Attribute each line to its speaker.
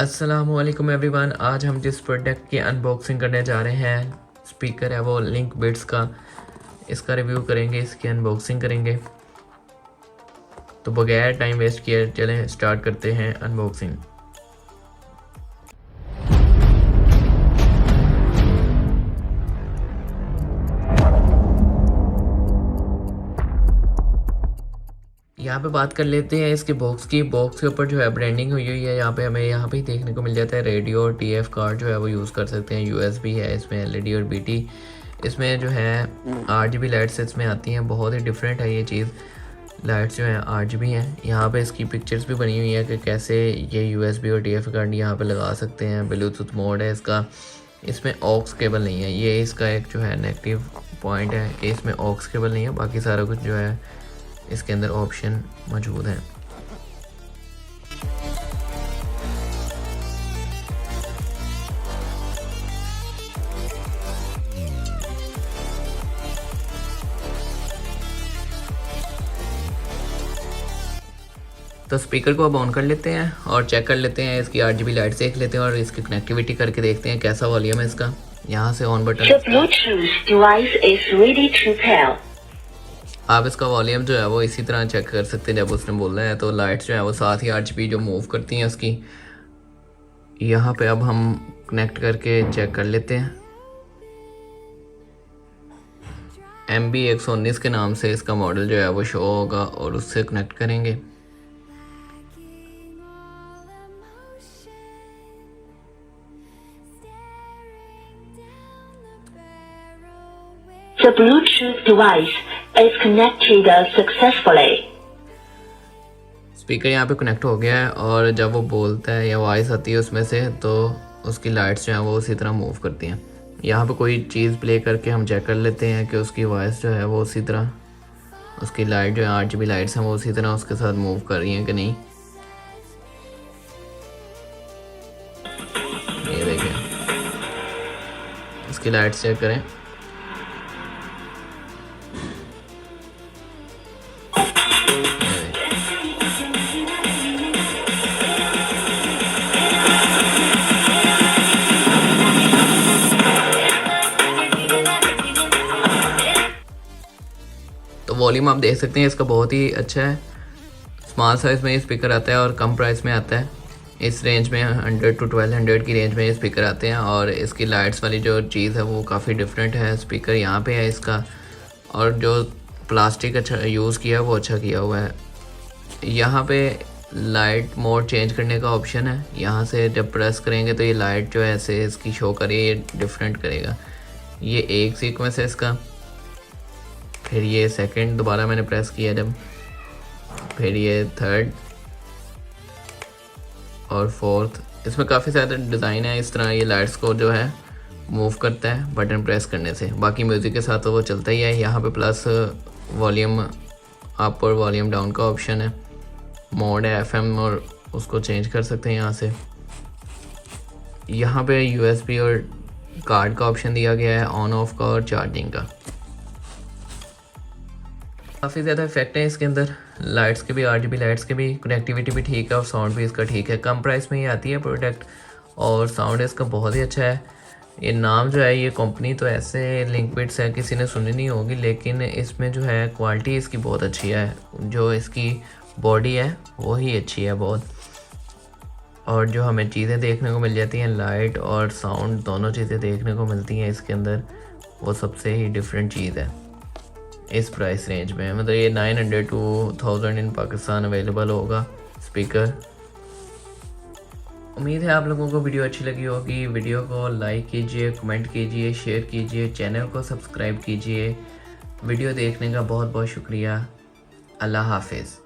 Speaker 1: अस्सलामुअलैकुम एवरीवन। आज हम जिस प्रोडक्ट की अनबॉक्सिंग करने जा रहे हैं, स्पीकर है वो लिंक बिट्स का, इसका रिव्यू करेंगे, इसकी अनबॉक्सिंग करेंगे। तो बगैर टाइम वेस्ट किए चलें स्टार्ट करते हैं अनबॉक्सिंग। यहाँ पे बात कर लेते हैं इसके बॉक्स की। बॉक्स के ऊपर जो है ब्रांडिंग हुई हुई है। यहाँ पे हमें यहाँ पे ही देखने को मिल जाता है रेडियो और टीएफ कार्ड जो है वो यूज़ कर सकते हैं। यूएसबी है इसमें, एलईडी और बीटी। इसमें जो है आरजीबी लाइट्स इसमें आती हैं। बहुत ही डिफरेंट है ये चीज़। लाइट्स जो हैं आरजीबी हैं। यहाँ पे इसकी पिक्चर्स भी बनी हुई है कि कैसे ये यूएसबी और टीएफ कार्ड यहाँ पे लगा सकते हैं। ब्लूटूथ मोड है इसका। इसमें ऑक्स केबल नहीं है, ये इसका एक जो है नेगेटिव पॉइंट है कि इसमें ऑक्स केबल नहीं है। बाकी सारा कुछ जो है इसके अंदर ऑप्शन मौजूद हैं। तो स्पीकर को अब ऑन कर लेते हैं और चेक कर लेते हैं, इसकी आरजीबी लाइट देख लेते हैं और इसकी कनेक्टिविटी करके देखते हैं कैसा वॉल्यूम है इसका। यहाँ से ऑन बटन, आप इसका वॉल्यूम जो है वो इसी तरह चेक कर सकते हैं जब उसने बोलना है। तो लाइट्स जो है वो साथ ही आरजीबी जो मूव करती हैं उसकी। यहाँ पे अब हम कनेक्ट करके चेक कर लेते हैं। MB119 के नाम से इसका मॉडल जो है वो शो होगा और उससे कनेक्ट करेंगे।
Speaker 2: The Bluetooth device is connected successfully.
Speaker 1: Speaker यहाँ पे कनेक्ट हो गया है और जब वो बोलता है या वॉइस आती है उसमें से, तो उसकी लाइट्स जो हैं वो उसी तरह मूव करती हैं। यहाँ पे कोई चीज़ प्ले करके हम चेक कर लेते हैं कि उसकी वॉइस जो है वो उसी तरह, उसकी लाइट जो है आरजीबी लाइट्स हैं वो उसी तरह उसके साथ मूव कर रही हैं कि नहीं। ये देखें, इसकी लाइट्स चेक करें। तो वॉल्यूम आप देख सकते हैं इसका बहुत ही अच्छा है। स्मॉल साइज़ में ये स्पीकर आता है और कम प्राइस में आता है। इस रेंज में 100 to 1200 की रेंज में ये स्पीकर आते हैं और इसकी लाइट्स वाली जो चीज़ है वो काफ़ी डिफरेंट है। स्पीकर यहाँ पे है इसका, और जो प्लास्टिक अच्छा यूज़ किया है वो अच्छा किया हुआ है। यहाँ पे लाइट मोड चेंज करने का ऑप्शन है। यहाँ से जब प्रेस करेंगे तो ये लाइट जो है ऐसे इसकी शो करेगी, ये डिफरेंट करेगा। ये एक सीक्वेंस है इसका, फिर ये सेकंड दोबारा मैंने प्रेस किया जब, फिर ये थर्ड और फोर्थ। इसमें काफ़ी सारे डिज़ाइन है। इस तरह ये लाइट्स को जो है मूव करता है बटन प्रेस करने से। बाकी म्यूज़िक के साथ तो वो चलता ही है। यहाँ पे प्लस वॉल्यूम अप और वॉल्यूम डाउन का ऑप्शन है। मोड है FM और उसको चेंज कर सकते हैं यहाँ से। यहाँ पे USB और कार्ड का ऑप्शन दिया गया है, ऑन ऑफ का और चार्जिंग का। काफ़ी ज़्यादा इफेक्ट है इसके अंदर, लाइट्स के भी, आरजीबी लाइट्स के भी। कनेक्टिविटी भी ठीक है और साउंड भी इसका ठीक है। कम प्राइस में ये आती है प्रोडक्ट और साउंड इसका बहुत ही अच्छा है। ये नाम जो है, ये कंपनी तो ऐसे लिंक बिट्स है, किसी ने सुनी नहीं होगी, लेकिन इसमें जो है क्वालिटी इसकी बहुत अच्छी है। जो इसकी बॉडी है वो ही अच्छी है बहुत। और जो हमें चीज़ें देखने को मिल जाती हैं, लाइट और साउंड दोनों चीज़ें देखने को मिलती हैं इसके अंदर, वो सबसे ही डिफरेंट चीज़ है इस प्राइस रेंज में। मतलब ये 900 to 1000 इन पाकिस्तान अवेलेबल होगा स्पीकर। उम्मीद है आप लोगों को वीडियो अच्छी लगी होगी। वीडियो को लाइक कीजिए, कमेंट कीजिए, शेयर कीजिए, चैनल को सब्सक्राइब कीजिए। वीडियो देखने का बहुत बहुत शुक्रिया। अल्लाह हाफिज़।